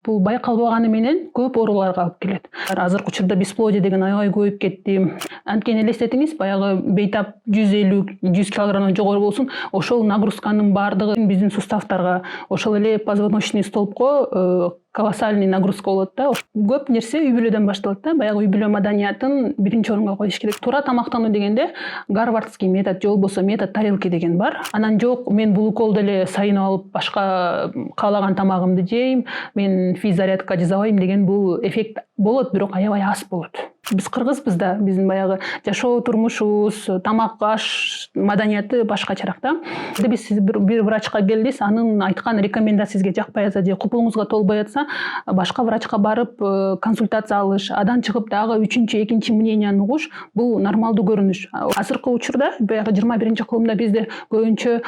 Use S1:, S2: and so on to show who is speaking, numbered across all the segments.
S1: Бул байкалбаганы менен көп ооруларга алып келет. Азыркы учурда бесплодие деген аябай көбөйүп кетти. Анткени элестетиңиз, баягы бейтап 150-100 килограммдан жогору болсун, ошол нагрузканын баардыгы биздин суставтарга, ошол эле позвоночный столбко колоссальный нагрузка болот да. Көп нерсе үй бүлөдөн башталат да. Баягы үй бүлө маданиятын биринчи орунга коюш керек. Туура тамактануу дегенде гарвардский метод же болбосо метод тарелки деген бар. Анан жок, мен бул уколду эле сайынып алып башка каалаган тамагымды жейм, мен физзарядка жасабайм деген бул эффект болот, бирок аябай аз болот. Биз кыргызбыз да, биздин баягы жашоо турмушубуз, тамак аш маданияты башкачараак да. Биз бир врачка келдиңиз, анын айткан рекомендация сизге жакпай атса же купулуңузга толбой атса, башка врачка барып консультация алыш, адан чыгып дагы үчүнчү, экинчи мненияны угуш бул нормалдуу көрүнүш. Азыркы учурда баягы 21-кылымда бизде көбүнчө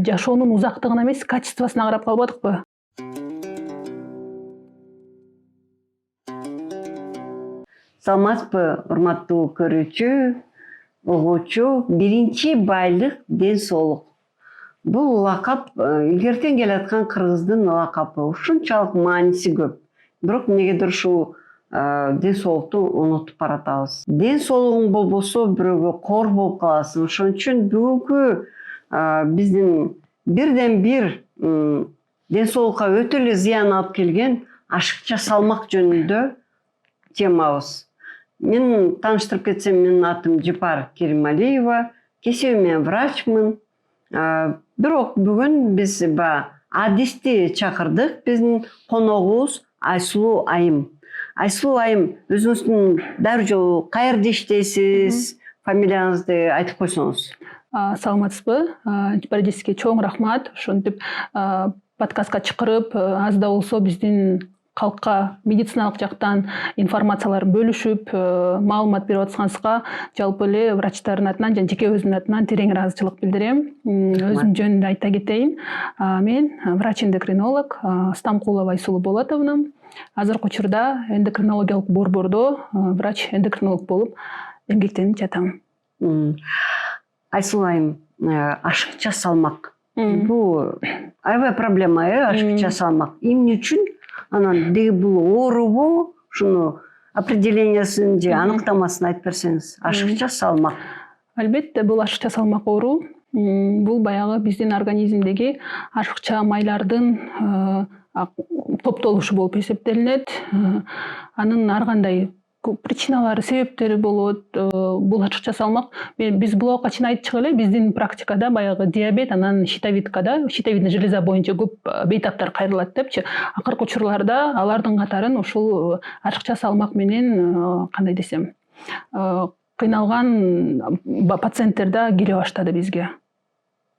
S1: жашоонун узактыгына эмес, качествосуна карап калбадыкпы?
S2: Саламатсызбы, урматтуу көрүүчү, угуучу. Биринчи байлык ден соолук. Бул лакап илгертен келаткан кыргыздын лакапы. Ушунчалык мааниси көп. Бирок эмнегедир ушул ден соолукту унутуп баратабыз. Ден соолугуң болбосо бирөөгө кор болуп каласың. Ошон үчүн бүгүнкү биздин бирден бир ден соолукка өтө эле зыян алып келген ашыкча салмак жөнүндө темабыз. Мен тааныштырып кетсем, менин атым Жипар Керималиева, кесибим мен врачмын. Бирок бүгүн биз адисти чакырдык. Биздин коногубуз Айсулуу айым. Айсулуу айым, өзүңүздүн дары жолу каерде иштейсиз? Фамилияңызды айтып койсоңуз.
S1: Саламатсызбы? Жипар эжесине чоң рахмат. Ошентип подкастка чакырып, аз да болсо биздин калкка медициналык жактан информациялар бөлүшүп, маалымат берип атсаңызга жалпы эле врачтардын атынан жана жеке өзүмдүн атынан терең ыраазычылык билдирем. Өзүм жөнүндө айта кетейин. Мен врач-эндокринолог Стамкулова Айсулуу Болотовна. Азыркы учурда эндокринологиялык борбордо врач-эндокринолог болуп эмгектенип жатам.
S2: Айсулуу айым, ашыкча салмак. Бул аябай проблема, ашыкча салмак. Эмне үчүн? Анан деги бул оорубу? Ушуну определениясын же аныктамасын айтып берсеңиз. Ашыкча салмак.
S1: Албетте, бул ашыкча салмак оору. Бул баягы биздин организмдеги ашыкча майлардын топтолушу болуп эсептелинет. Анын ар кандай причиналары, себептери болот. Бул ашыкча салмак, биз буга чейин айтчык эле, биздин практикада баягы диабет, анан щитовидкада, щитовидный железа боюнча көп бейтаптар кайрылат депчи. Акыркы учурларда алардын катарын ушул ашыкча салмак менен кандай десем, кыйналган пациенттер да келе баштады бизге.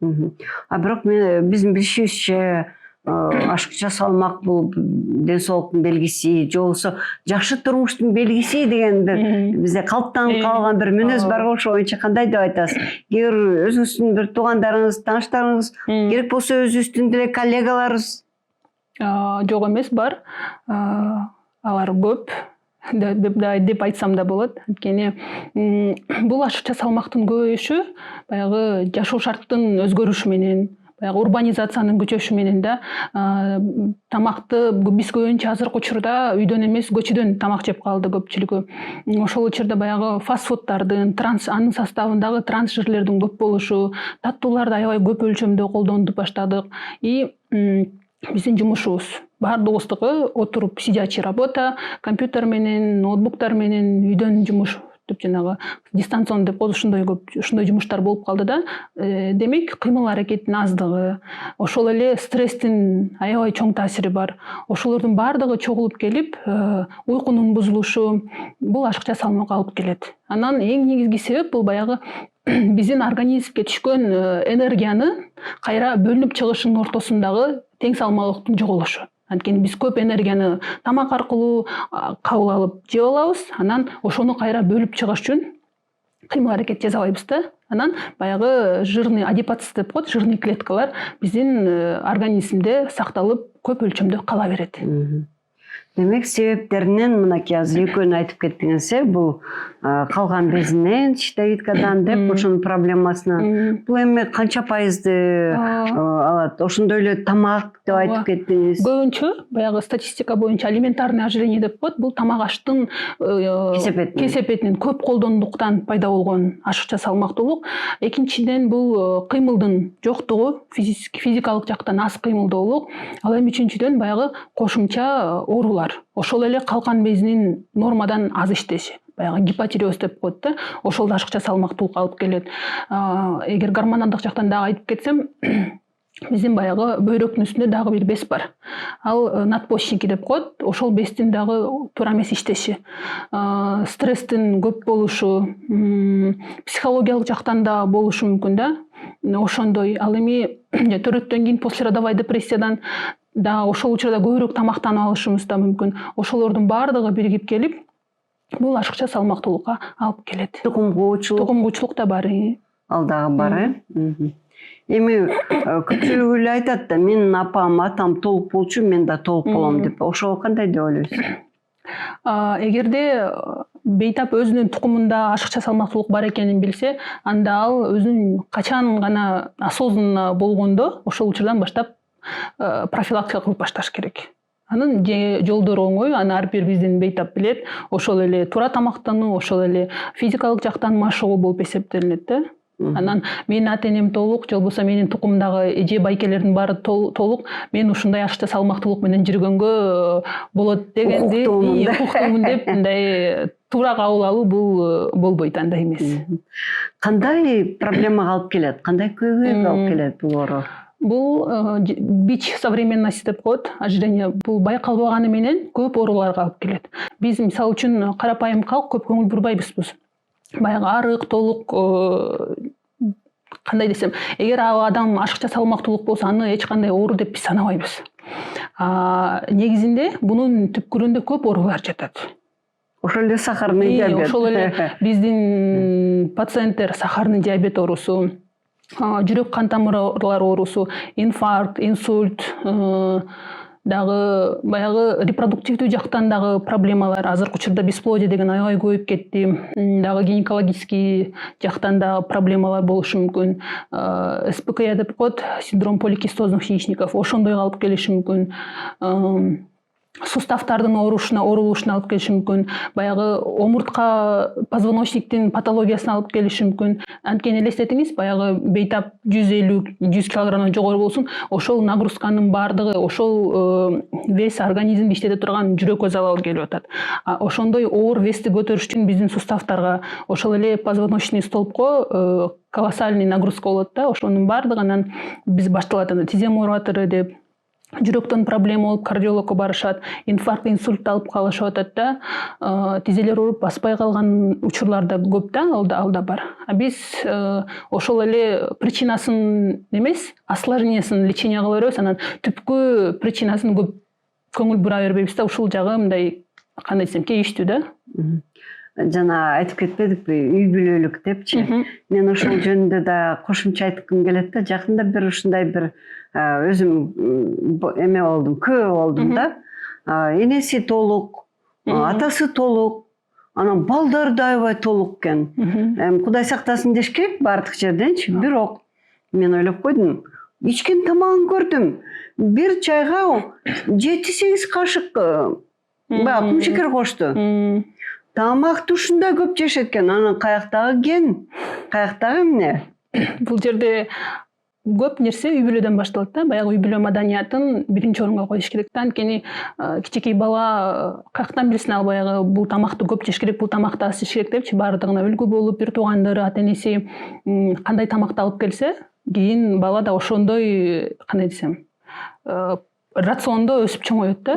S2: Бирок биздин билишибизче ашыкча салмак бул ден соолуктун белгиси, же болбосо жакшы турмуштун белгиси деген бизде калыптанып калган бир мүнөз бар го, ошо боюнча кандай деп айтасыз? Эгер өзүңүздүн бир туугандарыңыз, тааныштарыңыз, керек болсо өзүңүздүн деле коллегаларыңыз?
S1: Жок эмес, бар. Алар көп деп айтсам да болот. Анткени бул ашыкча салмактын көбөйүшү баягы жашоо шарттын өзгөрүшү менен, баягы урбанизациянын күчөшү менен да, тамакты биз көбүнчө азыркы учурда үйдөн эмес көчөдөн тамак жеп калды көпчүлүгү. Ошол учурда баягы фастфудтардын, анын составындагы транс жирлердин көп болушу, таттууларды аябай көп өлчөмдө колдонуп баштадык. И биздин жумушубуз баардыгыбыздыкы отуруп, сидячий работа, компьютер менен, ноутбуктар менен үйдөн жумуш деп жанагы дистанцион деп ушундай жумуштар болуп калды да. Демек, кыймыл аракеттин аздыгы, ошол эле стресстин аябай чоң таасири бар. Ошолордун баардыгы чогулуп келип, уйкунун бузулушу бул ашыкча салмакка алып келет. Анан эң негизги себеп бул баягы биздин организмге түшкөн энергияны кайра бөлүнүп чыгышынын ортосундагы тең салмалуулуктун жоголушу. Анткени биз көп энергияны тамак аркылуу кабыл алып жеп алабыз, анан ошону кайра бөлүп чыгыш үчүн кыймыл аракет жасабайбыз да. Анан баягы жирный адипоциз деп коет, жирный клеткалар биздин организмде сакталып көп өлчөмдө кала берет.
S2: Демек себептеринен мынакей азыр экөөнү айтып кеттиңиз, бул калган безинен щитовидкадан деп ошонун проблемасынан бул эми канча пайызды алат? Ошондой эле тамак деп айтып кеттиңиз.
S1: Көбүнчө баягы статистика боюнча алиментарный ожирение деп коет. Бул тамак аштын кесепетинин көп колдондуктан пайда болгон ашыкча салмактуулук. Экинчиден бул кыймылдын жоктугу, физикалык жактан аз кыймылдуулук. Ал эми үчүнчүдөн баягы кошумча оорулар. Ошол эле калкан безинин нормадан аз иштеши. Баягы гипотиреоз деп коет да. Ошол да ашыкча салмактуулукка алып келет. Эгер гормоналдык жактан дагы айтып кетсем, биздин баягы бөйрөктүн үстүндө дагы бир без бар. Ал надпочечники деп коет. Ошол бездин дагы туура эмес иштеши, стресстин көп болушу, психологиялык жактан да болушу мүмкүн да. Ошондой. Ал эми төрөттөн кийин послеродовой депрессиядан да ошол учурда көбүрөөк тамактанып алышыбыз да мүмкүн. Ошолордун баардыгы биригип келип, бул ашыкча салмактуулукка алып келет. Тугумгучулук да бар.
S2: Ал дагы бар. Эми көпчүлүгү эле айтат да, менин апам, атам толук болчу, мен да толук болом деп. Ошого кандай деп ойлойсуз?
S1: Эгерде бейтап өзүнүн тукумунда ашыкча салмактуулук бар экенин билсе, анда ал өзүнүн качан гана осознанно болгондо, ошол учурдан баштап профилактика кылып башташ керек. Анын жолдору оңой, аны ар бир биздин бейтап билет. Ошол эле туура тамактануу, ошол эле физикалык жактан машыгуу болуп эсептелинет да. Анан менин ата-энем толук, же болбосо менин тукумдагы эже байкелердин баары толук, мен ушундай ашыкча салмактуулук менен жүргөнгө болот дегенди укуктуумун деп мындай туура кабыл алуу бул болбойт, андай эмес.
S2: Кандай проблемага алып келет? Кандай көйгөйгө алып келет бул оору?
S1: Бул бич современности деп коет. Ожирение бул байкалбаганы менен көп ооруларга алып келет. Биз мисалы үчүн карапайым калк көп көңүл бурбайбызбыз. Баягы арык, толук, кандай десем, эгер ал адам ашыкча салмактуулук болсо, аны эч кандай оору деп биз санабайбыз. Негизинде бунун түпкүрүндө көп оорулар жатат.
S2: Ошол эле сахарный диабет.
S1: Ошол эле биздин пациенттер сахарный диабет оорусу, жүрөк кан тамырлары оорусу, инфаркт, инсульт, дагы баягы репродуктивдүү жактан дагы проблемалар. Азыркы учурда бесплодие деген аябай көбөйүп кетти. Дагы гинекологический жактан да проблемалар болушу мүмкүн. СПКЯ деп коет, синдром поликистозных яичников. Ошондойго алып келиши мүмкүн. Суставтардын оорулушуна алып келиши мүмкүн. Баягы омуртка, позвоночниктин патологиясына алып келиши мүмкүн. Анткени элестетиңиз, баягы бейтап 150-100 килограммдан жогору болсун, ошол нагрузканын баардыгы, ошол вес организмди иштете турган жүрөккө залал келип атат. Ошондой оор вести көтөрүш үчүн биздин суставтарга, ошол эле позвоночный столбко колоссальный нагрузка болот да. Ошонун баардыгынан биз башталат, тизем ооруп атыр деп. Жүрөктөн проблема болуп кардиологко барышат, инфаркт, инсульт алып калышып атат да. Тизелер ооруп баспай калган учурлар да көп да, ал да бар. Биз ошол эле причинасын эмес, осложнениясын лечение кыла беребиз, анан түпкү причинасын көп көңүл бура бербейбиз да. Ушул жагы мындай, кандай десем, кейиштүү да.
S2: Жана айтып кетпедикпи, үй бүлөлүк депчи. Мен ошол жөнүндө да кошумча айткым келет да. Жакында бир ушундай бир өзүм эме болдум, күбө болдум да. Энеси толук, атасы толук, анан балдары да аябай толук экен. Кудай сактасын деш керек баардык жерденчи. Бирок мен ойлоп койдум, ичкен тамагын көрдүм. Бир чайга 7-8 кашык кумшекер кошту. Тамакты ушундай көп жешет экен. Анан каяктагы ген, каяктагы эмне?
S1: Бул жерде көп нерсе үй бүлөдөн башталат да. Баягы үй бүлө маданиятын биринчи орунга коюш керек да. Анткени кичинекей бала каяктан билсин, ал баягы бул тамакты көп жеш керек, бул тамакты аз жеш керек депчи, баардыгына үлгү болуп, бир туугандары, ата-энеси кандай тамакты алып келсе, кийин бала да ошондой, кандай десем, рациондо өсүп чоңоет да.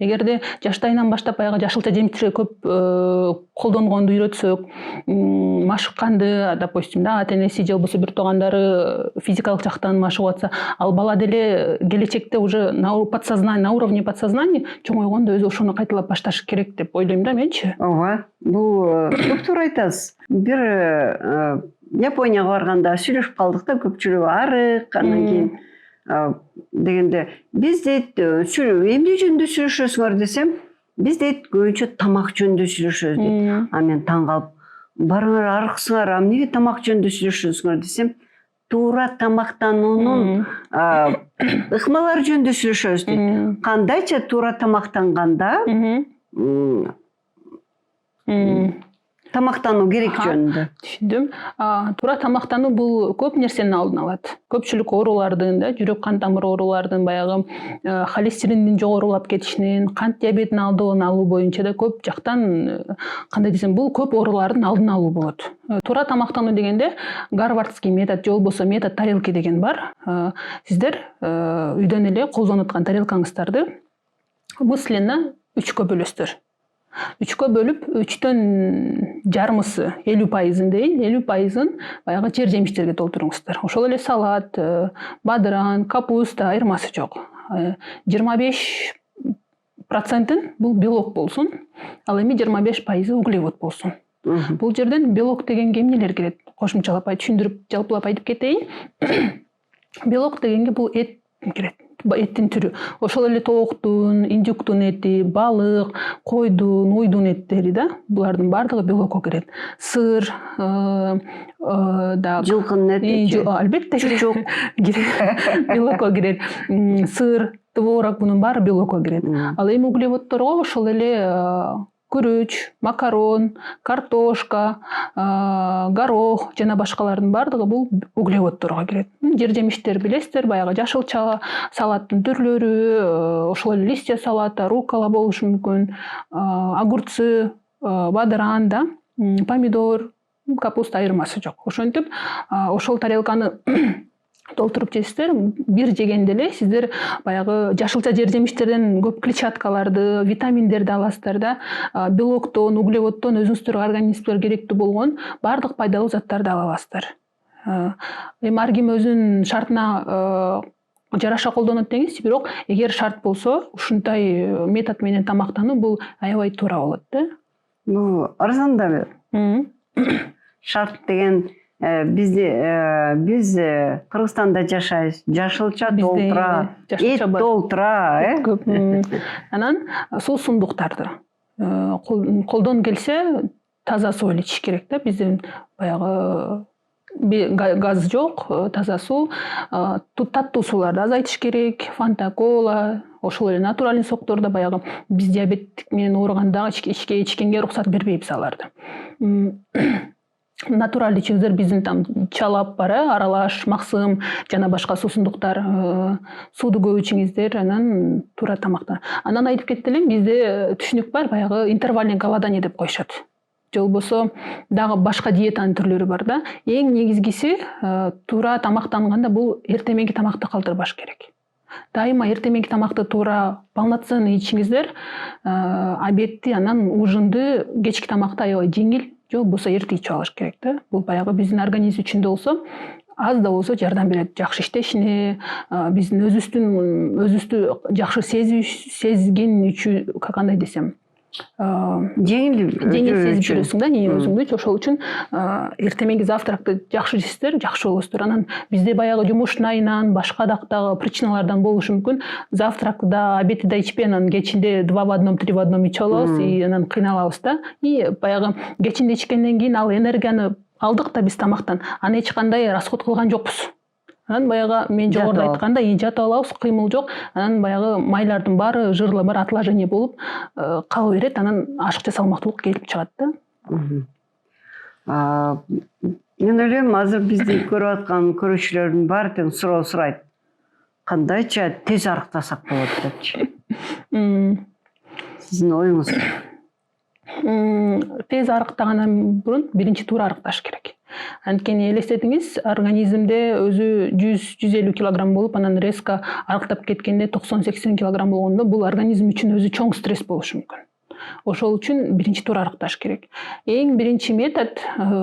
S1: Эгерде жаштайынан баштап баягы жашылча жемиштерге көп колдонгонду үйрөтсөк, машыкканды, допустим, да, ата-энеси же болбосо бир туугандары физикалык жактан машыгып атса, ал бала деле келечекте уже на уровне подсознания чоңойгондо өзү ошону кайталап башташ керек деп ойлойм да менчи.
S2: Ооба, бул көп туура айтасыз. Бир Японияга барганда сүйлөшүп калдык да, көпчүлүгү арык, анан кийин дегенде биз дейт эмне жөнүндө сүйлөшөсүңөр десем, биз дейт көбүнчө тамак жөнүндө сүйлөшөбүз дейт. А мен таң калып, барыңар арыксыңар, эмнеге тамак жөнүндө сүйлөшөсүңөр десем, туура тамактануунун ыкмалары жөнүндө сүйлөшөбүз дейт. Кандайча туура тамактанганда тамактануу керек жөнүндө.
S1: Түшүндүм. Туура тамактануу бул көп нерсенин алдын алат. Көпчүлүк оорулардын да, жүрөк кан тамыр оорулардын, баягы холестериндин жогорулап кетишинин, кант диабетин алдын алуу боюнча да көп жактан кандай десем, бул көп оорулардын алдын алуу болот. Туура тамактануу дегенде гарвардский метод же болбосо метод тарелки деген бар. Сиздер үйдөн эле колдонуп аткан тарелкаңыздарды мысленно 3кө бөлөсүздөр. 3кө бөлүп, 3төн жарымысы 50% дейин, 50%-ын баягы жер жемиштерге толтуруңуздар. Ошол эле салат, бадыран, капуста айырмасы жок. 25%-ын бул белок болсун, ал эми 25% углевод болсун. Бул жерден белок дегенге эмнелер кирет? Кошумчалап түшүндүрүп, жалпылап айтып кетейин. Белок дегенге бул эт кирет. Эттин түрү. Ошол эле тооктун, индюктун эти, балык, койдун, уйдун эттери да, булардын бардыгы белокко кирет. Сыр,
S2: жылкынын эти,
S1: албетте чучук белокко кирет. Сыр, творог бунун баары белокко кирет. Ал эми углеводдорго ошол эле күрүч, макарон, картошка, горох жана башкалардын бардыгы бул углеводдорго кирет. Жер жемиштер билесиздер, баягы жашылча салаттын түрлөрү, ошол эле листья салата, руккола болушу мүмкүн, огурцы, бадыран да, помидор, капуста айырмасы жок. Ошентип, ошол тарелканы толтуруп жейсиздер, бир жегенде эле сиздер баягы жашылча жер жемиштерден көп клетчаткаларды, витаминдерди аласыздар да, белоктон, углеводдон өзүңүздөргө организмге керектүү болгон бардык пайдалуу заттарды ала аласыздар. Эми ар ким өзүнүн шартына жараша колдонот деңиз, бирок эгер шарт болсо, ушундай метод менен тамактануу бул аябай туура болот да.
S2: Бул арзан да. Шарт деген биз Кыргызстанда жашайбыз, жашылча толтура, эт толтура,
S1: Анан суусундуктарды колдон келсе таза суу ичиш керек да. Биздин баягы газ жок, таза суу, таттуу сууларды азайтыш керек, фанта, кола, ошол эле натуральный сокторду баягы биз диабет менен ооруганда ичкенге уруксат бербейбиз аларды. Натуралдуу ичиңиздер биздин там чалап бар, аралаш, максым жана башка суусундуктар, сууду көп ичиңиздер, анан туура тамактан. Анан айтып кетти элем, бизде түшүнүк бар, баягы интервальный голодание деп коюшат. Же болбосо дагы башка диетанын түрлөрү бар да. Эң негизгиси туура тамактанганда бул эртең тамакты калтырбаш керек. Дайыма эртең тамакты туура полноценный ичиңиздер, обедти, анан ужинду, кечки тамакты аябай жеңил, же болбосо эрте ичип алыш керек да. Бул баягы биздин организм үчүн да болсо, аз да болсо жардам берет жакшы иштешине, биздин өзүбүздү жакшы сезген үчүн, кандай десем, жеңил сезип жүрөсүң да өзүңдү. Ошол үчүн эртең завтракты жакшы жесиздер, жакшы болосуздар. Анан бизде баягы жумуштайынан, башка дагы причиналардан болушу мүмкүн. Завтракты да, обедти да ичпей, анан кечинде 2 в 1, 3 в 1 ичип алабыз, и анан кыйналабыз да. И баягы кечинде ичкенден кийин ал энергияны алдык да биз тамактан, аны эч кандай расход кылган жокпуз. Анан баягы мен жогоруда айткандай жатып алабыз, кыймыл жок. Анан баягы майлардын баары, жырлар баары отложение болуп кала берет. Анан ашыкча салмактуулук келип чыгат да.
S2: Мен ойлойм, азыр бизди көрүп аткан көрүүчүлөрдүн баары тең суроо сурайт. Кандайча тез арыктасак болот депчи. Сиздин оюңуз?
S1: Тез арыктагандан бурун биринчи туура арыкташ керек. Анткени элестетиңиз, организмде өзү 100-150 килограмм болуп, анан резко арыктап кеткенде 90-80 килограмм болгондо бул организм үчүн өзү чоң стресс болушу мүмкүн. Ошол үчүн биринчи туура арыкташ керек. Эң биринчи метод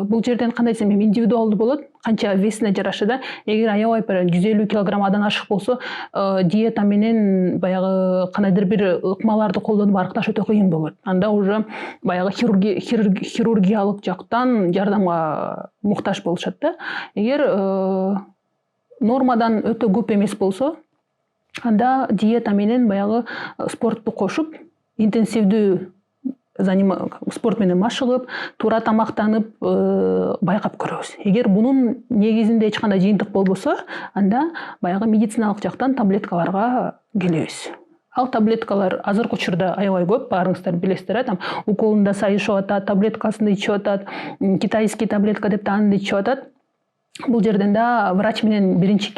S1: бул жерден кандай десем, индивидуалдуу болот, канча весине жараша да. Эгер аябай 150 килограмм адан ашык болсо, диета менен баягы кандайдыр бир ыкмаларды колдонуп арыкташ өтө кыйын болот. Анда уже баягы хирургиялык жактан жардамга муктаж болушат да. Эгер нормадан өтө көп эмес болсо, анда диета менен баягы спортту кошуп, интенсивдүү спорт менен машыгып, туура тамактанып байкап көрөбүз. Эгер бунун негизинде эч кандай жыйынтык болбосо, анда баягы медициналык жактан таблеткаларга келебиз. Ал таблеткалар азыркы учурда аябай көп, баарыңыздар билесиздер, там уколунда сайышып атат, таблеткасын ичип атат, китайский таблетка деп аны ичип атат. Бул жерден да врач менен биринчи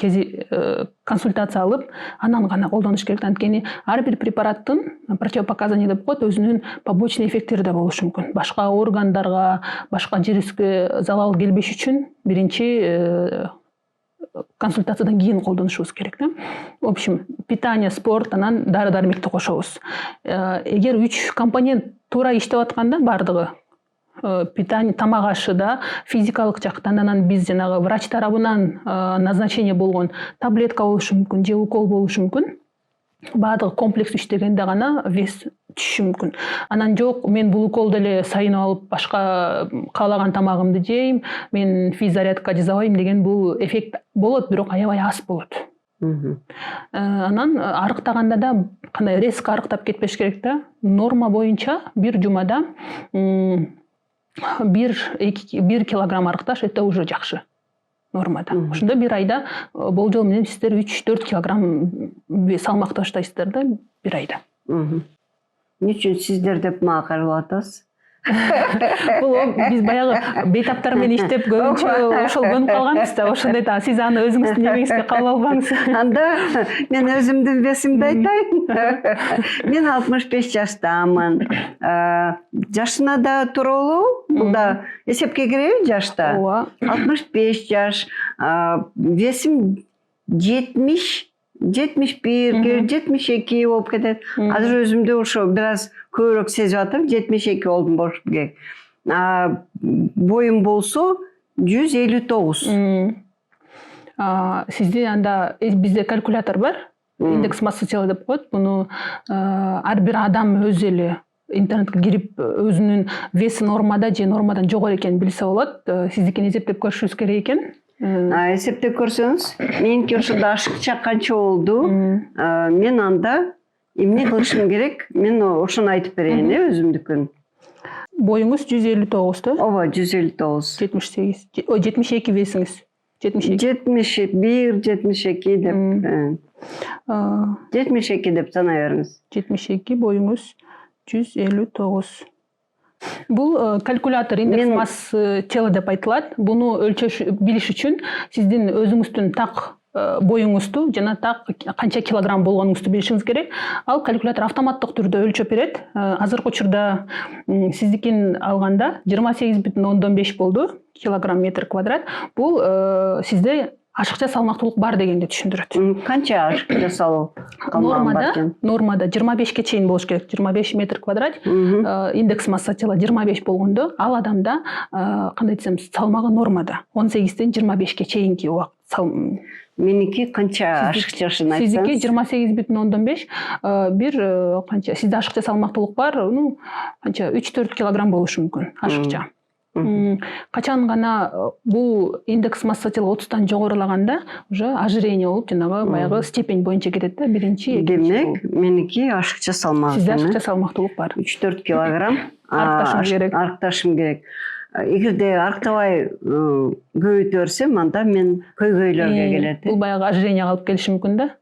S1: консультация алып, анан гана колдонуш керек. Анткени ар бир препараттын противопоказания деп коет, өзүнүн побочный эффекттери да болушу мүмкүн. Башка органдарга, башка жириске залал келбеш үчүн биринчи консультациядан кийин колдонушубуз керек да. В общем, питание, спорт, анан дары-дармекти кошобуз. Эгер 3 компонент туура иштеп атканда бардыгы, питание, тамак ашы да, физикалык жактан, анан биз жанагы врач тарабынан назначение болгон таблетка болушу мүмкүн, же укол болушу мүмкүн. Баардыгы комплекс иштегенде гана вес түшүшү мүмкүн. Анан жок, мен бул уколду эле сайынып алып, башка каалаган тамагымды жейм, мен физзарядка жасабайм деген бул эффект болот, бирок аябай аз болот. Анан арыктаганда да кандай резко арыктап кетпеш керек да. Норма боюнча бир жумада 1 килограмм арыкташ өтө уже жакшы. Нормада. Ошондо бир айда болжол менен сиздер 3-4 килограмм салмак таштайсыздар да бир айда.
S2: Эмне үчүн сиздер деп мага карап атасыз?
S1: Бул биз баягы бейтаптар менен иштеп көбүнчө ошол көнүп калганбыз да. Ошондой да, сиз аны өзүңүздүн немеңизге кабыл албаңыз.
S2: Анда мен өзүмдүн весимди айтайын. Мен 65 жаштамын. Жашына да тууралуу, бул да эсепке киреби жашта? 65 жаш, весим 71-72 болуп кетет. Азыр өзүмдү ошо бир аз көбүрөөк сезип атам, 72 болдум болуш керек. Боюм болсо 159.
S1: Сизде анда бизде калькулятор бар, индекс массы тела деп коет. Буну ар бир адам өзү эле интернетке кирип өзүнүн веси нормада же нормадан жогору экенин билсе болот. Сиздикин эсептеп көрүшүңүз керек экен.
S2: Эсептеп көрсөңүз, меники ушунда ашыкча канча болду? Мен анда эмне кылышым керек? Мен ошону айтып берейин, өзүмдүкүн.
S1: Боюңуз 159 да?
S2: Ооба, 159.
S1: 78. 72 весиңиз.
S2: 71, 72 деп. 72 деп санай бериңиз.
S1: 72, боюңуз 159. Бул калькулятор индекс массы тела деп айтылат. Буну билиш үчүн сиздин өзүңүздүн так боюңузду жана так канча килограмм болгонуңузду билишиңиз керек. Ал калькулятор автоматтык түрдө өлчөп берет. Азыркы учурда сиздикин алганда 28,5 болду килограмм метр квадрат. Бул сизде ашыкча салмактуулук бар дегенди түшүндүрөт.
S2: Канча ашыкча салуу?
S1: Нормада 25ке чейин болуш керек. 25 метр квадрат. Индекс масса тела 25 болгондо, ал адамда кандай десем, салмагы нормада. 18ден 25ке чейинки убакыт.
S2: Меники канча ашыкчасын айтсаңыз?
S1: Сиздики 28,5. Бир канча сизде ашыкча салмактуулук бар, канча 3-4 килограмм болушу мүмкүн ашыкча. Качан гана бул индекс масса тела 30тан жогорулаганда уже ожирение болуп, жанагы баягы степень боюнча кетет да, биринчи, экинчи.
S2: Демек, меники ашыкча салмак.
S1: Сизде ашыкча салмактуулук бар.
S2: 3-4 килограмм арыкташым керек. Эгерде арыктабай көбөйтө берсем, анда мен көйгөйлөргө келет.
S1: Бул баягы ожирение алып келиши мүмкүн да.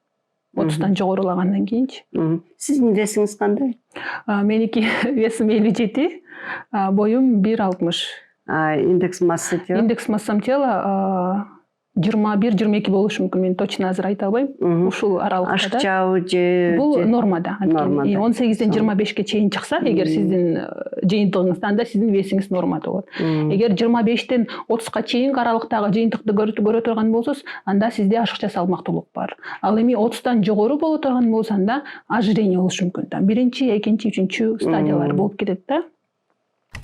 S1: 30тан жогорулагандан кийинчи.
S2: Сиздин весиңиз кандай?
S1: Меники весим 57, боюм 1,60.
S2: Индекс массы тела?
S1: Индекс массам тела 21-22 болушу мүмкүн, мен точно азыр айта албайм. Ушул аралыкта.
S2: Ашыкчабы же?
S1: Бул нормада. 18ден 25ке чейин чыкса, эгер сиздин жыйынтыгыңыз, анда сиздин весиңиз нормада болот. Эгер 25ден 30ка чейинки аралыктагы жыйынтыкты көрө турган болсоңуз, анда сизде ашыкча салмактуулук бар. Ал эми 30тан жогору боло турган болсо, анда ожирение болушу мүмкүн. Биринчи, экинчи, үчүнчү стадиялар болуп кетет да.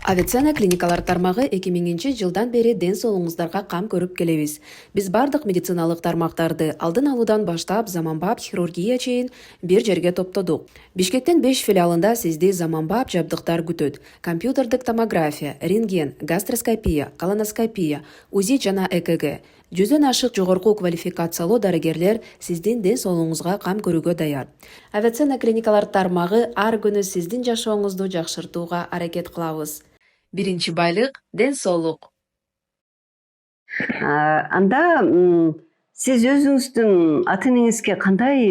S3: Авиценна клиникалар тармагы 2000-жылдан бери ден соолугуңуздарга кам көрүп келебиз. Биз бардык медициналык тармактарды алдын алуудан баштап заманбап хирургия чейин бир жерге топтодук. Бишкектин 5 филиалында сизди заманбап жабдыктар күтөт. Компьютердик томография, рентген, гастроскопия, колоноскопия, УЗИ жана ЭКГ. 100дөн ашык жогорку квалификациялуу дарыгерлер сиздин ден соолугуңузга кам көрүүгө даяр. Авиценна клиникалар тармагы ар күнү сиздин жашооңузду жакшыртууга аракет кылабыз. Биринчи байлык — ден соолук.
S2: Анда сиз өзүңүздүн ата энеңизге кандай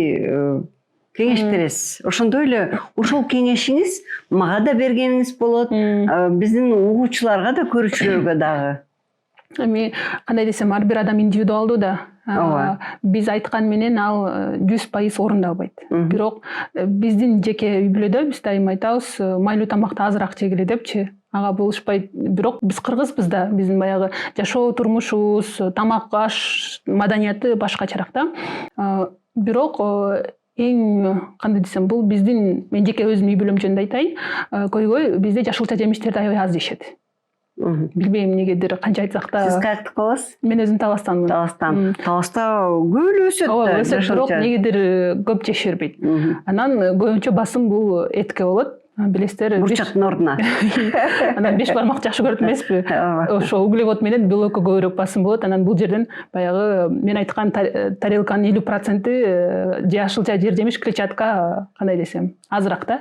S2: кеңеш бересиз? Ошондой эле ушул кеңешиңиз мага да бергениңиз болот, биздин угуучуларга да, көрүүчүлөргө дагы.
S1: Эми кандай десем, ар бир адам индивидуалдуу да. Биз айткан менен ал 100% орундалбайт. Бирок биздин жеке үй бүлөдө биз дайыма айтабыз, майлуу тамакты азыраак жегиле депчи. Ага болушпайт. Бирок биз кыргызбыз да, биздин баягы жашоо турмушубуз, тамак аш маданияты башкачараак да. Бирок эң кандай десем, бул биздин, мен жеке өзүм үй бүлөм жөнүндө айтайын, көйгөй бизде жашылча жемиштерди аябай аз жешет. Билбейм эмнегедир, канча айтсак да.
S2: Сиз каяктык болосуз?
S1: Мен өзүм Таластамын.
S2: Таласта көп эле өсөт да.
S1: Өсөт, бирок негедир көп жеширбейт. Анан көбүнчө басым бул этке болот. Билесиздер,
S2: бурчактын ордуна.
S1: Анан 5 бармак жакшы көрөт эмеспи? Ошо углевод менен белокко көбүрөөк басым болот. Анан бул жерден баягы мен айткан тарелканын 50% жашылча жер жемиш, клетчатка, кандай десем, азыраак да.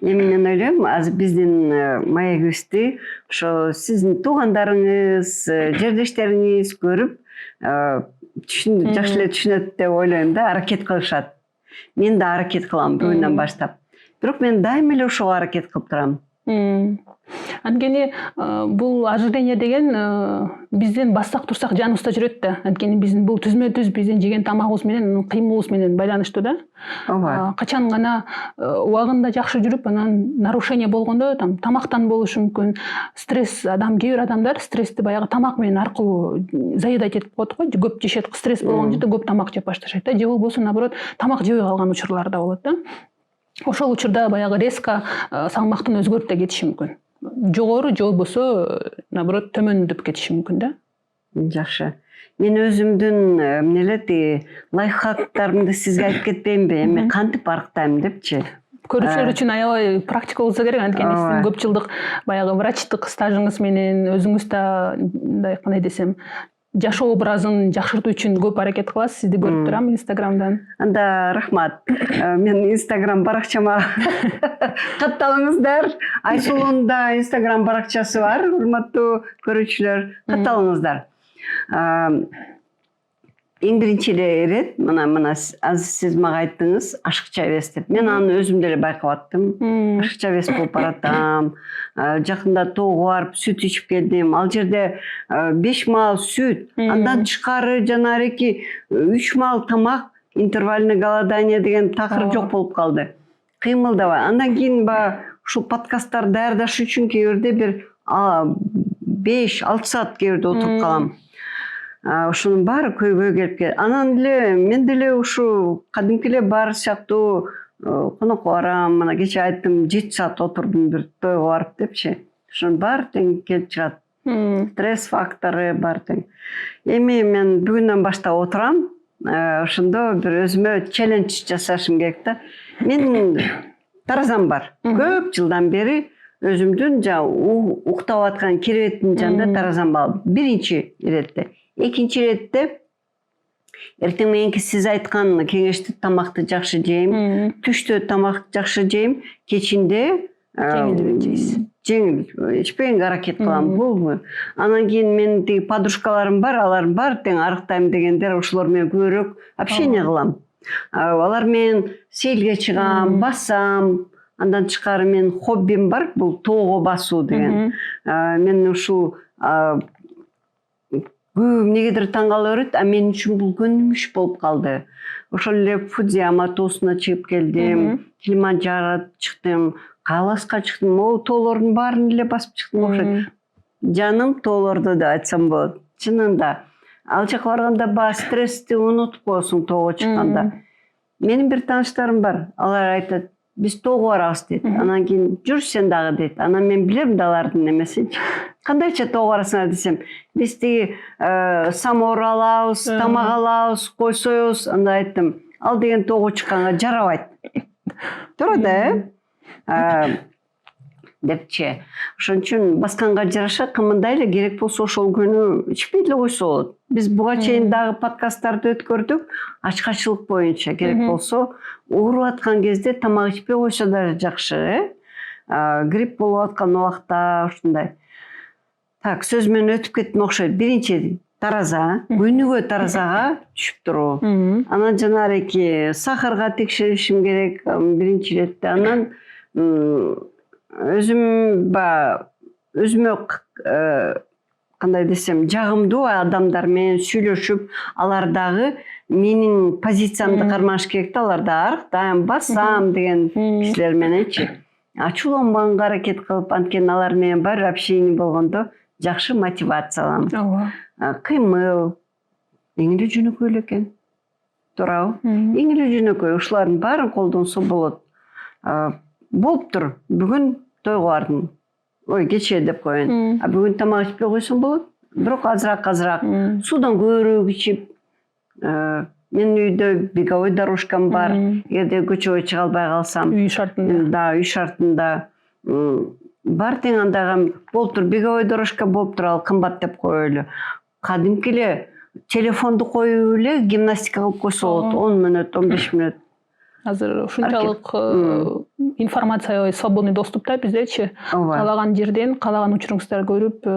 S2: Эми мен ойлойм, азыр биздин маегибизди ошо сиздин туугандарыңыз, жердештериңиз көрүп, жакшы эле түшүнөт деп ойлойм да, аракет кылышат. Мен да аракет кылам бүгүнөн баштап. Бирок мен дайыма эле ошого аракет кылып турам.
S1: Анткени бул ожирение деген бизден бассак турсак жаныбызда жүрөт да. Анткени биздин бул түзмө-түз биздин жеген тамагыбыз менен, кыймылыбыз менен байланыштуу да. Качан гана убагында жакшы жүрүп, анан нарушение болгондо, тамактан болушу мүмкүн. Стресс, кээ бир адамдар стрессти баягы тамак менен аркылуу заедать этип коет го, көп жешет, стресс болгон жерде көп тамак жеп башташат да. Же болбосо наоборот, тамак жебей калган учурлар да болот да. Ошол учурда баягы резко салмактын өзгөрүп да кетиши мүмкүн. Жогору же болбосо наоборот төмөндөп кетиши мүмкүн да.
S2: Жакшы. Мен өзүмдүн эмнелер лайфхактарымды сизге айтып кетпейинби? Эми кантип арыктайм депчи.
S1: Көрүүчүлөр үчүн аябай практика болсо керек, анткени сиздин көп жылдык баягы врачтык стажыңыз менен өзүңүз да мындай кандай десем, жашоо образын жакшыртуу үчүн көп аракет кыласыз. Сизди көрүп турам Инстаграмдан.
S2: Анда рахмат. Мен Инстаграм баракчама катталыңыздар. Айсулунун да Инстаграм баракчасы бар, урматтуу көрүүчүлөр, катталыңыздар. Эң биринчи ирет, мына азыр сиз мага айттыңыз, ашыкча эбес деп. Мен аны өзүм деле байкап аттым. Ашыкча эбес болуп баратам. Жакында тоого барып сүт ичип келдим. Ал жерде 5 мал сүт, андан тышкары жанагы 3 мал тамак, интервальный голодание деген такыр жок болуп калды. Кыймылдабай. Андан кийин ушул подкасттар даярдаш үчүн кээ бирде бир 5-6 саат кээ бирде отуруп калам. Ошонун баары көйгөй келип келет. Анан деле мен деле ушу кадимки эле бар сыяктуу конокко барам. Мына кече айттым, 7 саат отурдум бир тойго барып депчи. Ошонун баары тең келип чыгат. Стресс фактору бар тең. Эми мен бүгүндөн баштап отурам. Ошондо бир өзүмө челлендж жасашым керек да. Мен таразам бар. Көп жылдан бери өзүмдүн уктап аткан керебеттин жанында таразам бар. Биринчи иретте. Экинчи иретте эртең мененки сиз айткан кеңешти, тамакты жакшы жейм, түштө тамак жакшы жейм, кечинде жеңил ичпегенге аракет кылам. Бул. Анан кийин менин тиги подружкаларым бар, алар бар тең арыктайм дегендер, ошолор менен көбүрөөк общение кылам. Алар менен сейилге чыгам, басам. Андан тышкары менин хоббим бар, бул тоого басуу деген. Мен ушул эмнегедир таң кала берет, мен үчүн бул көнүмүш болуп калды. Ошол эле Фудзияма тоосуна чыгып келдим, Килиманджаро чыктым, Каласка чыктым, могу тоолордун баарын эле басып чыктым окшойт. Жаным тоолордо деп айтсам болот. Чынында. Ал жака барганда стрессти унутуп коесуң тоого чыкканда. Менин бир тааныштарым бар, алар айтат, биз тоого барабыз дейт. Анан кийин жүр сен дагы дейт. Анан мен билем да алардын эмесинчи. Кандайча тоого барасыңар десем, биз тиги самовар алабыз, тамак алабыз, кой соебуз. Анда айттым, ал деген тоого чыкканга жарабайт. Туура да, депчи. Ошон үчүн басканга жараша кымындай эле керек болсо ошол күнү ичпей эле койсо болот. Биз буга чейин дагы подкасттарды өткөрдүк. Ачкачылык боюнча керек болсо ооруп аткан кезде тамак ичпей койсо да жакшы, грипп болуп аткан убакта ушундай. Так, сөз менен өтүп кеттим окшойт. Биринчи тараза, күнүгө таразага түшүп туруу. Анан жанагы сахарга текшеришим керек биринчи иретте. Анан өзүмө кандай десем, жагымдуу адамдар менен сүйлөшүп, алар дагы менин позициямды кармаш керек да, алар да арыктайм, басам деген кишилер мененчи. Ачууланбаганга аракет кылып, анткени алар менен бар общение болгондо жакшы мотивацияланам. Кыймыл эң эле жөнөкөй эле экен. Туурабы? Эң эле жөнөкөй. Ушулардын баарын колдонсо болот. Болуптур. Бүгүн тойго бардым. Ой, кечээ деп коеюн. Бүгүн тамак ичпей койсоң болот. Бирок азыраак. Суудан көбүрөөк ичип, менин үйдө беговой дорожкам бар. Эгерде көчөгө чыга албай калсам,
S1: үй шартында.
S2: Да, үй шартында бар тең андагы болуптур. Беговой дорожка болуптур, ал кымбат деп коелу. Кадимки эле телефонду коюп эле гимнастика кылып койсо болот. 10 мүнөт, 15 мүнөт.
S1: Азыр ушунчалык информация свободный доступта биздечи. Каалаган жерден, каалаган учуруңуздар көрүп,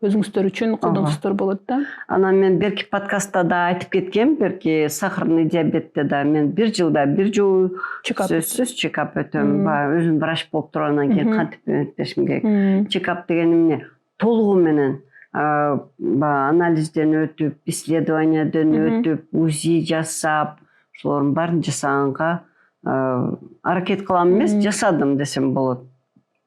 S1: өзүңүздөр үчүн колдонсоңуздар болот да. Анан
S2: мен берки подкастта да айтып кеткем, берки сахарный диабетте да мен 1 жылда 1 жолу сөзсүз чекап өтөм. Өзүм врач болуп тургандан кийин кантип өтүшүм керек. Чекап деген эмне? Толугу менен анализден өтүп, исследованиядан өтүп, УЗИ жасап, ошолордун баарын жасаганга аракет кылам эмес, жасадым десем болот.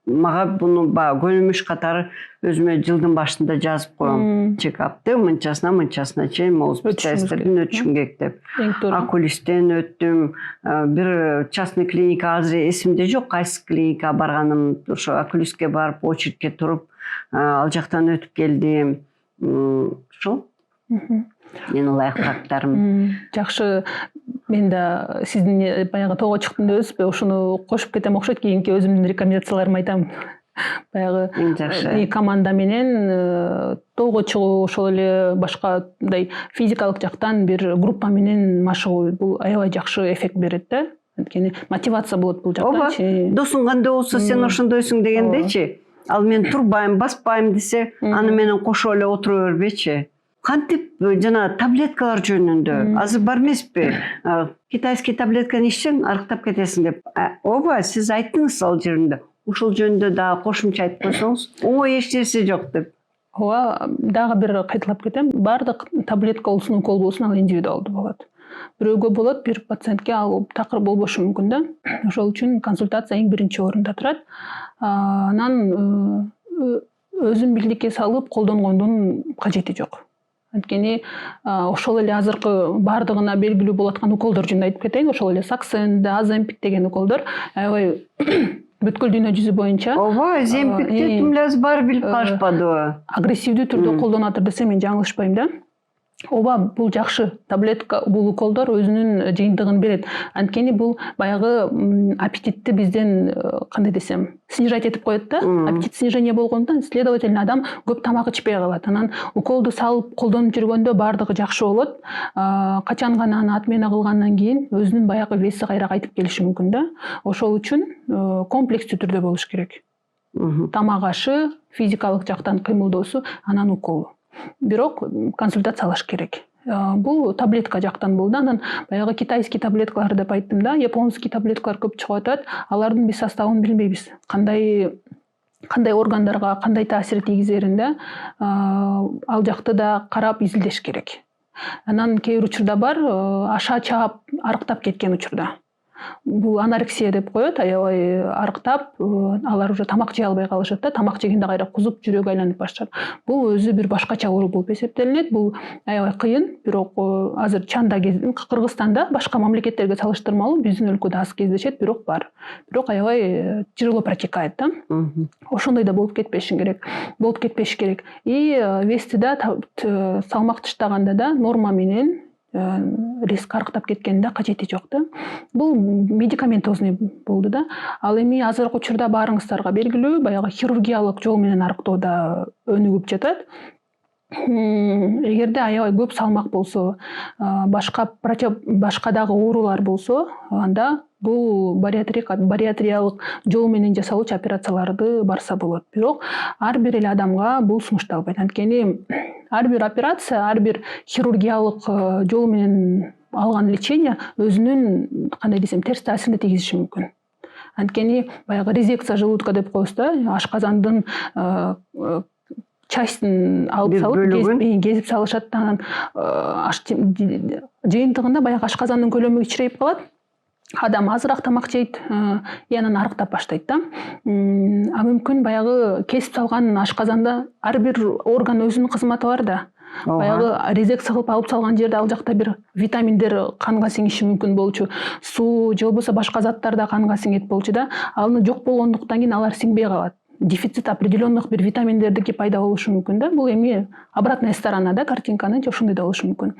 S2: Мага буну көнүмүш катары өзүмө жылдын башында жазып коем. Чекапты мынчасына чейин специалисттерден өтүшүм керек деп. Окулисттен өттүм. Бир частный клиника, азыр эсимде жок кайсы клиника барганым. Ошо окулистке барып, очередке туруп, ал жактан өтүп келдим. Ошол. Менин лайфхактарым.
S1: Жакшы. Мен да сиздин баягы тоого чыктым өзбү, ушуну кошуп кетем окшойт, кийинки өзүмдүн рекомендацияларымды айтам. Баягы команда менен тоого чыгуу, ошол эле башка мындай физикалык жактан бир группа менен машыгуу бул аябай жакшы эффект берет да. Анткени мотивация болот бул жактан.
S2: Досуң кандай болсо сен ошондойсуң дегендечи. Ал мен турбайм, баспайм десе, аны менен кошо эле отура бербечи. Кантип жана таблеткалар жөнүндө азыр бар эмеспи? Китайский таблетканы ичсең арыктап кетесиң деп. Ооба, сиз айттыңыз ал жеринде. Ушул жөнүндө да кошумча айтып койсоңуз, оңой эч нерсе жок деп.
S1: Ооба, дагы бир кайталап кетем. Бардык таблетка болсун, укол болсун, ал индивидуалдуу болот. Бирөөгө болот, бир пациентке ал такыр болбошу мүмкүн да. Ошол үчүн консультация эң биринчи орунда турат. Анан өзүн билдикке салып колдонгондун кажети жок. Анткени ошол эле азыркы бардыгына белгилүү болуп аткан уколдор жөнүндө айтып кетейин. Ошол эле Саксен, Аземпик деген уколдор аябай бүткүл дүйнө жүзү боюнча.
S2: Ооба, Аземпикти кимдер баары билип калышпадыбы?
S1: Агрессивдүү түрдө колдонотур десем мен жаңылышпайм да. Ооба, бул жакшы таблетка, бул уколдор өзүнүн жыйынтыгын берет. Анткени бул баягы аппетитти бизден кандай десем, снижать этип коет да. Аппетит снижение болгондон, следовательно, адам көп тамак ичпей калат. Анан уколду салып колдонуп жүргөндө бардыгы жакшы болот. Качан гана аны отмена кылгандан кийин өзүнүн баягы веси кайра кайтып келиши мүмкүн да. Ошол үчүн комплекстүү түрдө болуш керек. Тамак ашы, физикалык жактан кыймылдоосу, анан уколу. Бирок консультация алыш керек. Бул таблетка жактан болду. Анан баягы китайский таблеткалар деп айттым да, японский таблеткалар көп чыгып атат. Алардын биз составын билбейбиз. Кандай органдарга кандай таасир тийгизерин да, ал жакты да карап изилдеш керек. Анан кээ бир учурда бар, аша чаап арыктап кеткен учурда. Бул анорексия деп коет, аябай арыктап, алар уже тамак жей албай калышат да, тамак жегенде кайра кузуп, жүрөгү айланып башташат. Бул өзү бир башкача оору болуп эсептелинет. Бул аябай кыйын, бирок азыр чанда Кыргызстанда башка мамлекеттерге салыштырмалуу биздин өлкөдө аз кездешет, бирок бар. Бирок аябай тяжело протекает да. Ошондой да болуп кетпеш керек. И вести да салмак таштаганда да норма менен риск арыктап кеткенин да кажети жок да. Бул медикаментозный болду да. Ал эми азыркы учурда баарыңыздарга белгилүү, баягы хирургиялык жол менен арыктоодо өнүгүп жатат. Эгерде аябай көп салмак болсо, башка дагы оорулар болсо, анда бул бариатриялык жол менен жасалуучу операцияларды барса болот. Бирок ар бир эле адамга бул сунушталбайт. Анткени ар бир операция, ар бир хирургиялык жол менен алган лечение өзүнүн кандай десем терс таасирин тийгизиши мүмкүн. Анткени баягы резекция желудка деп коебуз да, ашказандын частын алып салып кезип салышат. Анан жыйынтыгында баягы ашказандын көлөмү кичирейип калат. Адам азыраак тамак жейт, и анан арыктап баштайт да. А мүмкүн баягы кесип салган ашказанда ар бир орган өзүнүн кызматы бар да. Баягы резекция кылып алып салган жерде ал жакта бир витаминдер канга сиңиши мүмкүн болчу, суу же болбосо башка заттар да канга сиңет болчу да. Ал жок болгондуктан кийин алар сиңбей калат. Дефицит определенных бир витаминдердики пайда болушу мүмкүн да. Бул эми обратная сторона да картинканын, ошондой да болушу мүмкүн.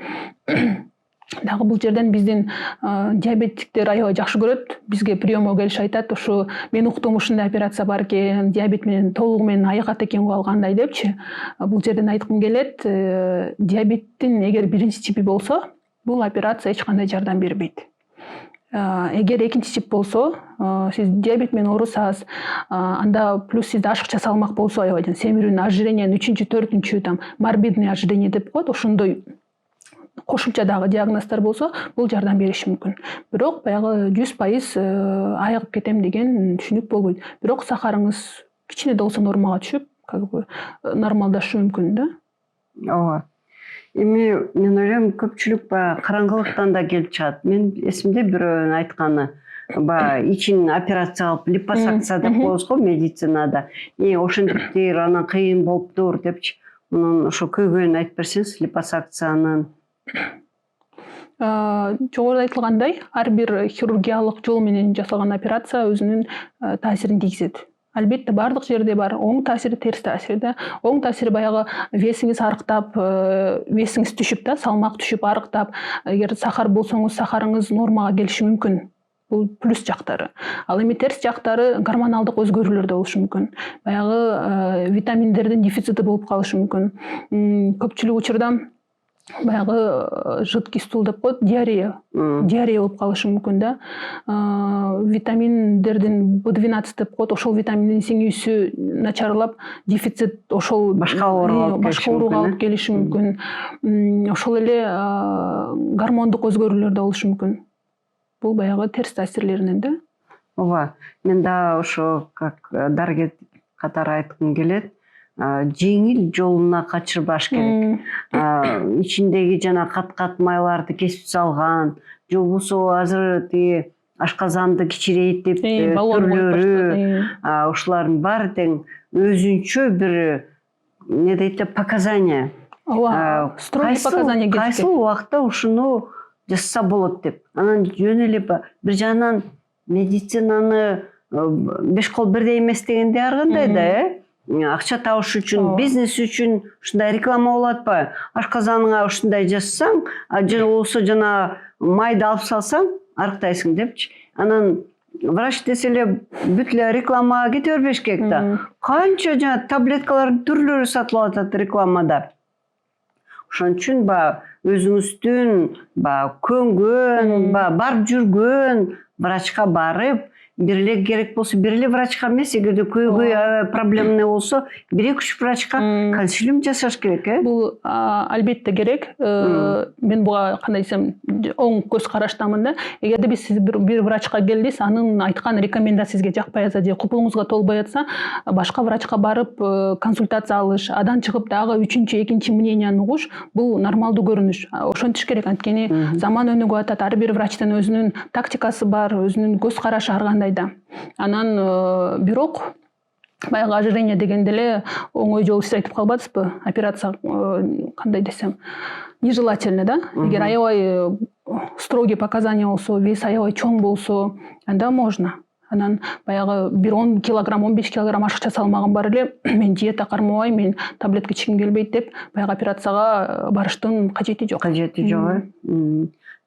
S1: Дагы бул жерден биздин диабеттиктер аябай жакшы көрөт. Бизге приемго келишип айтат, ушу мен уктум ушундай операция бар экен, диабет менен толугу менен айыгат экен го алгандай депчи. Бул жерден айткым келет, диабеттин эгер биринчи типи болсо, бул операция эч кандай жардам бербейт. Эгер экинчи тип болсо, сиз диабет менен оорусаңыз, анда плюс сизде ашыкча салмак болсо, аябай семирүүнүн ожирениянын 3-4 там морбидный ожирение деп коет, ошондой кошумча дагы диагноздар болсо, бул жардам бериши мүмкүн. Бирок баягы 100% айыгып кетем деген түшүнүк болбойт. Бирок сахарыңыз кичине да болсо нормага түшүп, нормалдашы мүмкүн да.
S2: Ооба. Эми мен ойлойм көпчүлүк караңгылыктан да келип чыгат. Мен эсимде бирөөнүн айтканы, ичин операция кылып липосакция деп коебуз го медицинада. Ошентиптир, анан кыйын болуптур депчи. Мунун ошо көйгөйүн айтып берсеңиз липосакциянын.
S1: Жогоруда айтылгандай, ар бир хирургиялык жол менен жасалган операция өзүнүн таасирин тийгизет. Албетте бардык жерде бар оң таасири, терс таасири да. Оң таасири баягы весиңиз арыктап, весиңиз түшүп да, салмак түшүп арыктап, эгер сахар болсоңуз, сахарыңыз нормага келиши мүмкүн. Бул плюс жактары. Ал эми терс жактары гормоналдык өзгөрүүлөр да болушу мүмкүн. Баягы витаминдердин дефицити болуп калышы мүмкүн. Көпчүлүк учурда баягы жидкий стул деп коет, диарея болуп калышы мүмкүн да. Витаминдердин B12 деп коет, ошол витаминдин сиңүүсү начарлап, дефицит ошол башка ооруга алып келиши мүмкүн. Ошол эле гормондук өзгөрүүлөр да болушу мүмкүн. Бул баягы терс таасирлеринен да.
S2: Ооба, мен да ошо как дарыгер катары айткым келет. Жеңил жолуна качырбаш керек. Ичиндеги жана кат-кат майларды кесип салган, же болбосо азыр тиги ашказанды кичирейтип түрлөрү, ушулардын баары тең өзүнчө бир эмне дейт, показания.
S1: Ооба, строгий показания керек.
S2: Кайсы убакта ушуну жасаса болот деп. Анан жөн эле бир жагынан медицинаны беш кол бирдей эмес дегенде ар кандай да, акча табыш үчүн, бизнес үчүн ушундай реклама болуп атпайбы? Ашказаныңа ушундай жасасаң, же болбосо жана майды алып салсаң, арыктайсың депчи. Анан врач десе эле бүт эле рекламага кете бербеш керек да. Канча жана таблеткалардын түрлөрү сатылып атат рекламада. Ошон үчүн өзүңүздүн көнгөн, барып жүргөн врачка барып, бир эле керек болсо бир эле врачка эмес, эгерде көйгөй проблема болсо, 1-2 врачка консилиум жасаш керек,
S1: Бул албетте керек. Мен буга кандай десем, оң көз караштамын да. Эгерде сиз бир врачка келдиңиз, анын айткан рекомендация сизге жакпай атса же купуңузга толбой атса, башка врачка барып консультация алыш, адан чыгып дагы 3-экинчи мненияны угуш, бул нормалдуу көрүнүш. Ошентиш керек, анткени заман өнүгүп атат, ар бир врачтын өзүнүн тактикасы бар, өзүнүн көз карашы ар кандай да. Анан бирок баягы ожирение дегенде эле оңой жол сиз айтып калбадыңызбы? Операция кандай десем, нежелательно да. Эгер аябай строгий показания болсо, вес аябай чоң болсо, анда можно. Анан баягы бир 10 килограмм 15 килограмм ашыкча салмагым бар эле. Мен диета кармабайм, мен таблетка ичким келбейт деп баягы операцияга барыштын кажети жок.
S2: Кажети жок.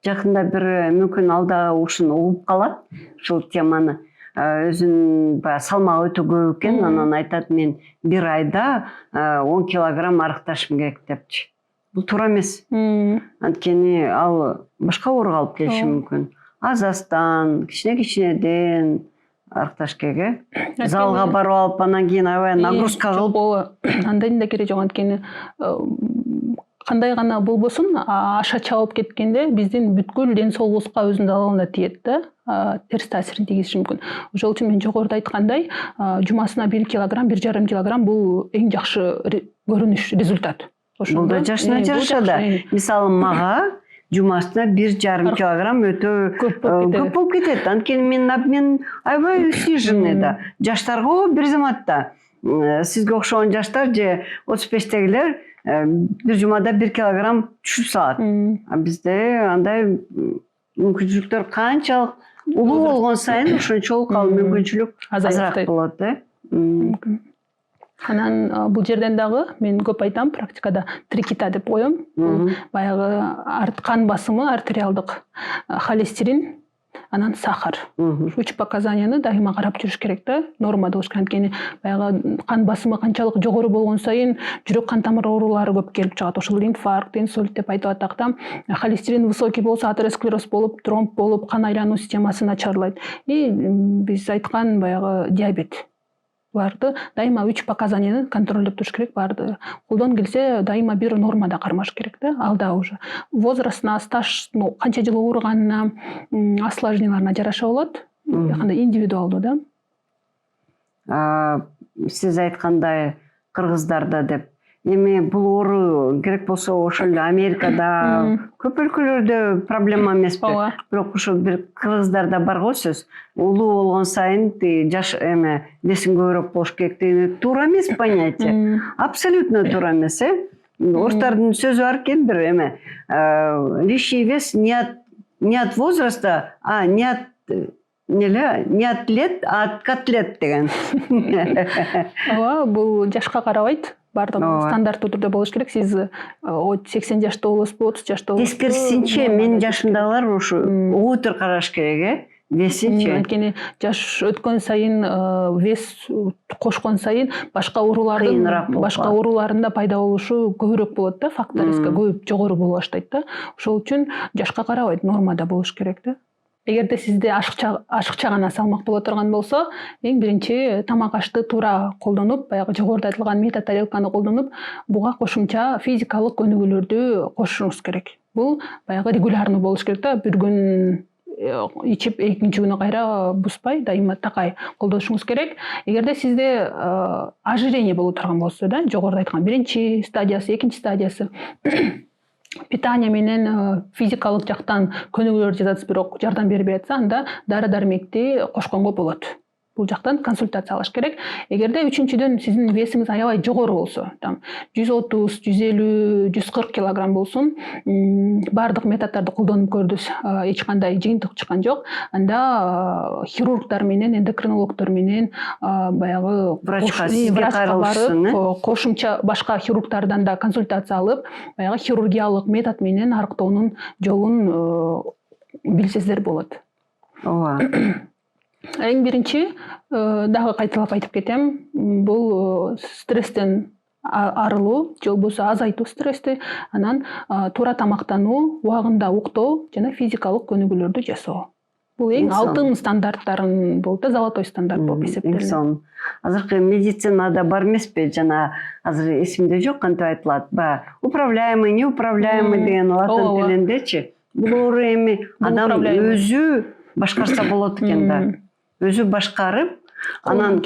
S2: Жакында бир мүмкүн алда ушуну угуп калат, ушул теманы. Өзүнүн салмагы өтө көп экен, анан айтат мен бир айда 10 килограмм арыкташым керек депчи. Бул туура эмес. Анткени ал башка ооруга алып келиши мүмкүн. Азастан, кичинеден арыкташ керек. Залга барып алып анан кийин аябай нагрузка кылып.
S1: Андайдын да кереги жок, анткени кандай гана болбосун аша чабып кеткенде биздин бүткүл ден соолугубузга өзүнүн залалына тиет да, терс таасирин тийгизиши мүмкүн. Ошол үчүн мен жогоруда айткандай, жумасына 1 килограмм, 1,5 килограмм бул эң жакшы көрүнүш, результат.
S2: Бул да жашына жараша да. Мисалы мага жумасына 1,5 килограмм өтө көп болуп кетет. Анткени мен аябай сниженный да. Жаштарга бир заматта сизге окшогон жаштар же 35тегилер бир жумада 1 килограмм түшүп салат. А бизде андай мүмкүнчүлүктөр канчалык улуу болгон сайын ошончолук ал мүмкүнчүлүк азыраак болот да.
S1: Анан бул жерден дагы мен көп айтам, практикада 3 кита деп коем. Баягы кан басымы, артериалдык холестерин, анан сахар. 3 показанияны дайыма карап жүрүш керек да, нормада болуш керек. Анткени баягы кан басымы канчалык жогору болгон сайын жүрөк кан тамыр оорулары көп келип чыгат. Ошол инфаркт, инсульт деп айтып атак да. Холестерин высокий болсо атеросклероз болуп, тромб болуп, кан айлануу системасы начарлайт. И биз айткан баягы диабет. Буларды дайыма 3 показанияны контролдоп туруш керек. Барды колдон келсе дайыма бир нормада кармаш керек да. Алда уже возрастына, стаж, канча жыл ооруганына, осложненияларына жараша болот. Кандай индивидуалдуу да.
S2: Сиз айткандай кыргыздарда деп. Эми бул оору керек болсо ошол Америкада көп өлкөлөрдө проблема эмеспи? Бирок ошо бир кыргыздарда бар го сөз. Улуу болгон сайын жаш весиң көбүрөөк болуш керек деген туура эмес понятие. Абсолютно туура эмес, Орустардын сөзү бар экен бир лишний вес не от возраста, а не от лет, а от котлет деген.
S1: Ооба, бул жашка карабайт. Бардык стандарттуу түрдө болуш керек. Сиз 80 жашта болосузбу, 30 жашта болосузбу?
S2: Тескерисинче менин жашымдагылар ушу оотур караш керек, весинче.
S1: Анткени жаш өткөн сайын вес кошкон сайын башка оорулардын пайда болушу көбүрөөк болот да, фактор риски көп жогору боло баштайт да. Ошол үчүн жашка карабайт, нормада болуш керек да. Эгерде сизде ашыкча гана салмак боло турган болсо, эң биринчи тамак ашты туура колдонуп, баягы жогоруда айтылган мета тарелканы колдонуп, буга кошумча физикалык көнүгүүлөрдү кошушуңуз керек. Бул баягы регулярный болуш керек да. Бир күн ичип экинчи күнү кайра буспай, дайыма такай колдонушуңуз керек. Эгерде сизде ожирение боло турган болсо да, жогоруда айткан биринчи стадиясы, экинчи стадиясы, питание менен физикалык жактан көнүгүүлөр жасатып бирок жардам бербей атса, анда дары дармекти кошконго болот. Бул жактан консультация алыш керек. Эгерде үчүнчүдөн сиздин весиңиз аябай жогору болсо, 130, 150, 140 килограмм болсун, бардык методдорду колдонуп көрдүз, эч кандай жыйынтык чыккан жок. Анда хирургдар менен, эндокринологдор менен баягы
S2: врачка барып,
S1: кошумча башка хирургдардан да консультация алып, баягы хирургиялык метод менен арыктоонун жолун билсеңиздер болот.
S2: Ооба.
S1: Эң биринчи дагы кайталап айтып кетем, бул стресстен арылуу, же болбосо азайтуу стрессти, анан туура тамактануу, убагында уктоо жана физикалык көнүгүүлөрдү жасоо. Бул эң алтын стандарттарын болуп да, золотой стандарт болуп эсептелет.
S2: Азыркы медицинада бар эмеспи? Жана азыр эсимде жок, кантип айтылат? Управляемый, неуправляемый деген латын тилиндечи. Бул оору эми адам өзү башкарса болот экен да. Өзү башкарып, анан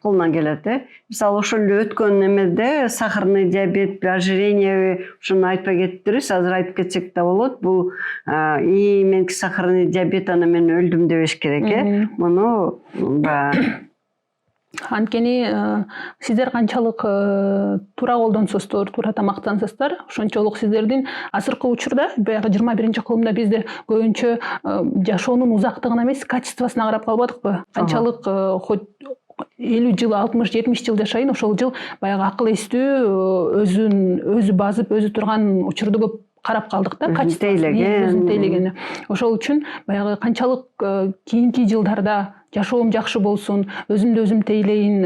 S2: колунан келет. Мисалы ошол өткөн эмеде сахарный диабет, ожирение, ушуну айтпай кеттириз, азыр айтып кетсек да болот. Бул меники сахарный диабет, аны мен өлдүм дебеш керек, Муну
S1: Анткени сиздер канчалык туура колдонсоздор, туура тамактансыздар, ошончолук сиздердин азыркы учурда баягы 21 кылымда бизде көбүнчө жашоонун узактыгына эмес, качествосуна карап калбадыкпы? Канчалык хоть 50 жыл, 60-70 жыл жашайын, ошол жыл баягы акыл эстүү өзү базып, өзү турган учурду көп карап калдык да, качествосун тейлеген. Ошол үчүн баягы канчалык кийинки жылдарда жашоом жакшы болсун, өзүмдү өзүм тейлейин,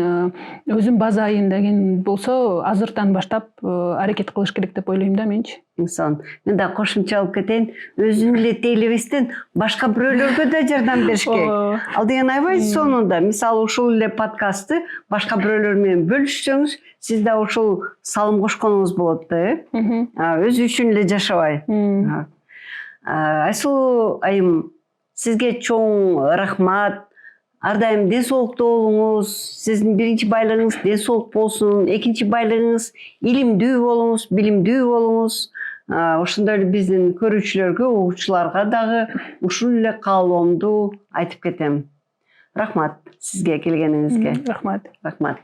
S1: өзүм базайын деген болсо, азыртан баштап аракет кылыш керек деп ойлойм да менчи.
S2: Инсан. Мен да кошумча алып кетейин. Өзүн эле тейлебестен башка бирөөлөргө да жардам бериш керек. Ал деген айбайсыз сонунда. Мисалы ушул эле подкастты башка бирөөлөр менен бөлүшсөңүз, сиз да ушул салым кошконуңуз болот да, өзү үчүн эле жашабай. Айсулуу айым, сизге чоң рахмат. Ар дайым ден соолукта болуңуз. Сиздин биринчи байлыгыңыз ден соолук болсун, экинчи байлыгыңыз илимдүү болуңуз, билимдүү болуңуз. Ошондой эле биздин көрүүчүлөргө, угуучуларга дагы ушул эле каалоомду айтып кетем. Рахмат сизге келгениңизге.
S1: Рахмат.
S2: Рахмат.